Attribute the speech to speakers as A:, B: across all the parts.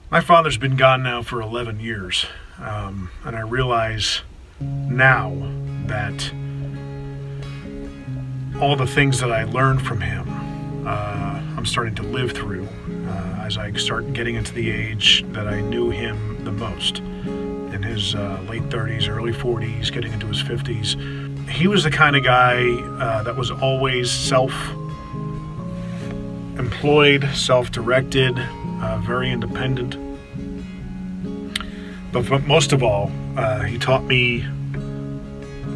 A: My father's been gone now for 11 years, and I realize now that all the things that I learned from him, I'm starting to live through as I start getting into the age that I knew him the most, in his late 30s, early 40s, getting into his 50s. He was the kind of guy that was always self-employed, self-directed, very independent. But most of all, he taught me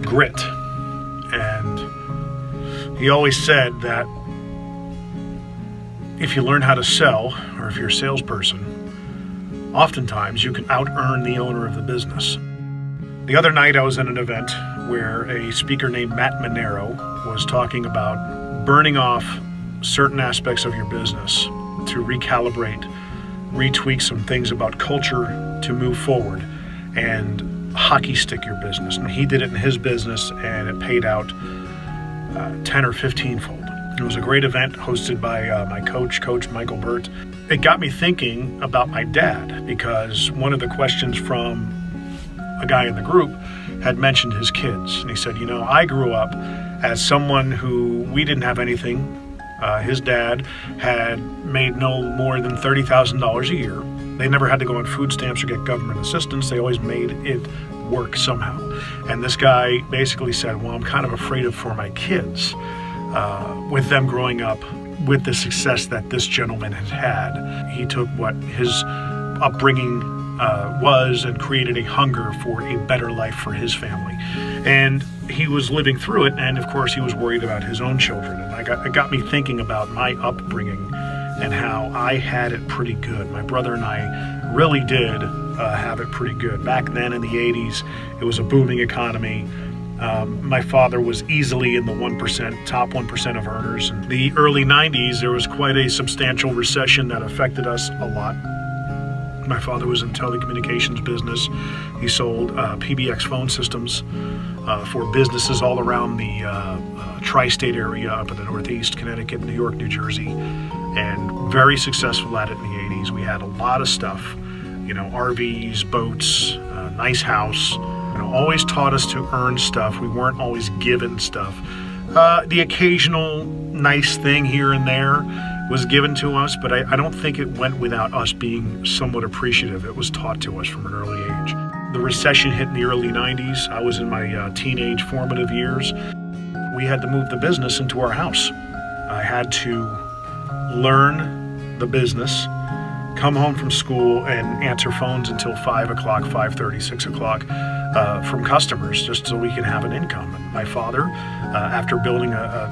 A: grit. And he always said that if you learn how to sell, or if you're a salesperson, oftentimes you can out-earn the owner of the business. The other night I was at an event where a speaker named Matt Monero was talking about burning off certain aspects of your business to recalibrate, retweak some things about culture to move forward and hockey stick your business. And he did it in his business and it paid out 10 or 15-fold. It was a great event hosted by my coach Michael Burt. It got me thinking about my dad, because one of the questions from a guy in the group had mentioned his kids. And he said, I grew up as someone who we didn't have anything. His dad had made no more than $30,000 a year. They never had to go on food stamps or get government assistance. They always made it work somehow. And this guy basically said, well, I'm kind of afraid for my kids with them growing up with the success that this gentleman had had. He took what his upbringing was and created a hunger for a better life for his family. And he was living through it, and of course he was worried about his own children. And it got me thinking about my upbringing and how I had it pretty good. My brother and I really did have it pretty good. Back then in the 80s, it was a booming economy. My father was easily in the top 1% of earners. In the early 90s, there was quite a substantial recession that affected us a lot. My father was in telecommunications business. He sold PBX phone systems for businesses all around the tri-state area up in the Northeast, Connecticut, New York, New Jersey, and very successful at it in the 80s. We had a lot of stuff, RVs, boats, nice house. Always taught us to earn stuff. We weren't always given stuff. The occasional nice thing here and there was given to us, but I don't think it went without us being somewhat appreciative. It was taught to us from an early age. The recession hit in the early 90s. I was in my teenage formative years. We had to move the business into our house. I had to learn the business, come home from school and answer phones until 5 o'clock, 5:30, 6 o'clock from customers, just so we can have an income. And my father, after building a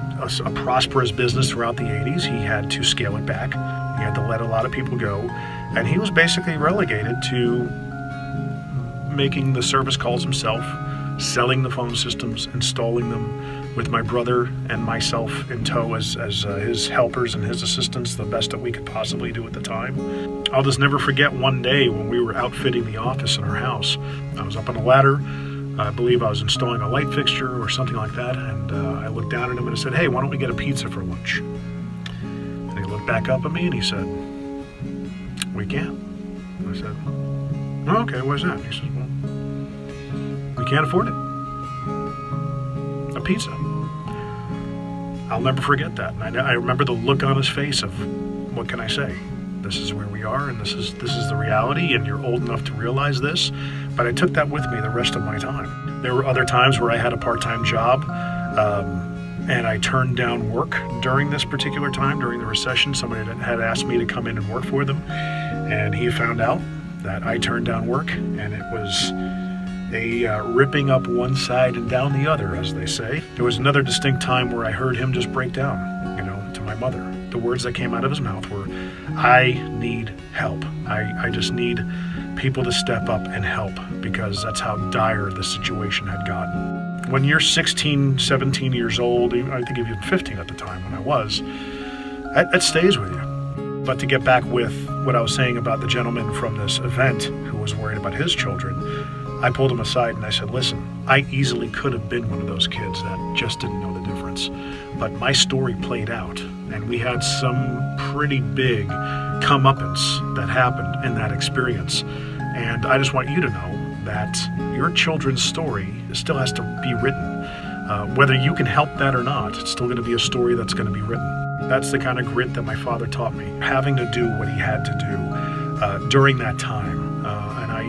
A: prosperous business throughout the 80s, he had to scale it back. He had to let a lot of people go. And he was basically relegated to making the service calls himself, selling the phone systems, installing them with my brother and myself in tow as his helpers and his assistants, the best that we could possibly do at the time. I'll just never forget one day when we were outfitting the office in our house. I was up on a ladder. I believe I was installing a light fixture or something like that, and I looked down at him and I said, hey, why don't we get a pizza for lunch? And he looked back up at me and he said, we can't. I said, oh, okay, why's that? He says, well, we can't afford it. A pizza. I'll never forget that. And I remember the look on his face of, what can I say? This is where we are, and this is the reality, and you're old enough to realize this. But I took that with me the rest of my time. There were other times where I had a part-time job, and I turned down work during this particular time, during the recession. Somebody had asked me to come in and work for them, and he found out that I turned down work, and it was a ripping up one side and down the other, as they say. There was another distinct time where I heard him just break down, to my mother. The words that came out of his mouth were, I need help. I just need people to step up and help, because that's how dire the situation had gotten. When you're 16, 17 years old, I think even 15 at the time when I was, that stays with you. But to get back with what I was saying about the gentleman from this event who was worried about his children, I pulled him aside and I said, listen, I easily could have been one of those kids that just didn't know the difference. But my story played out, and we had some pretty big comeuppance that happened in that experience. And I just want you to know that your children's story still has to be written. Whether you can help that or not, it's still going to be a story that's going to be written. That's the kind of grit that my father taught me, having to do what he had to do during that time. And I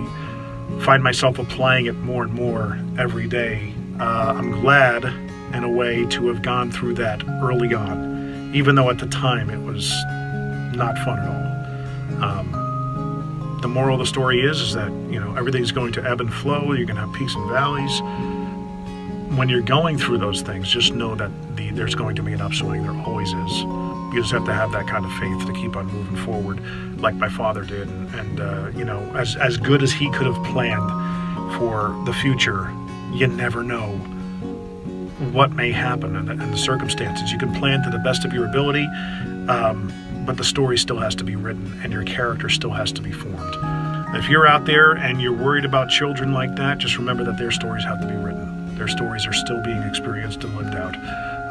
A: find myself applying it more and more every day. I'm glad, in a way, to have gone through that early on, even though at the time it was not fun at all. The moral of the story is that, everything's going to ebb and flow. You're going to have peaks and valleys. When you're going through those things, just know that there's going to be an upswing. There always is. You just have to have that kind of faith to keep on moving forward, like my father did. And as good as he could have planned for the future, you never know what may happen and the circumstances. You can plan to the best of your ability, but the story still has to be written, and your character still has to be formed. If you're out there and you're worried about children like that, just remember that their stories have to be written. Their stories are still being experienced and lived out.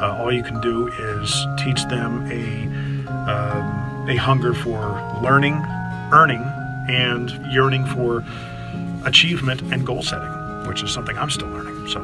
A: All you can do is teach them a hunger for learning, earning, and yearning for achievement and goal setting, which is something I'm still learning. So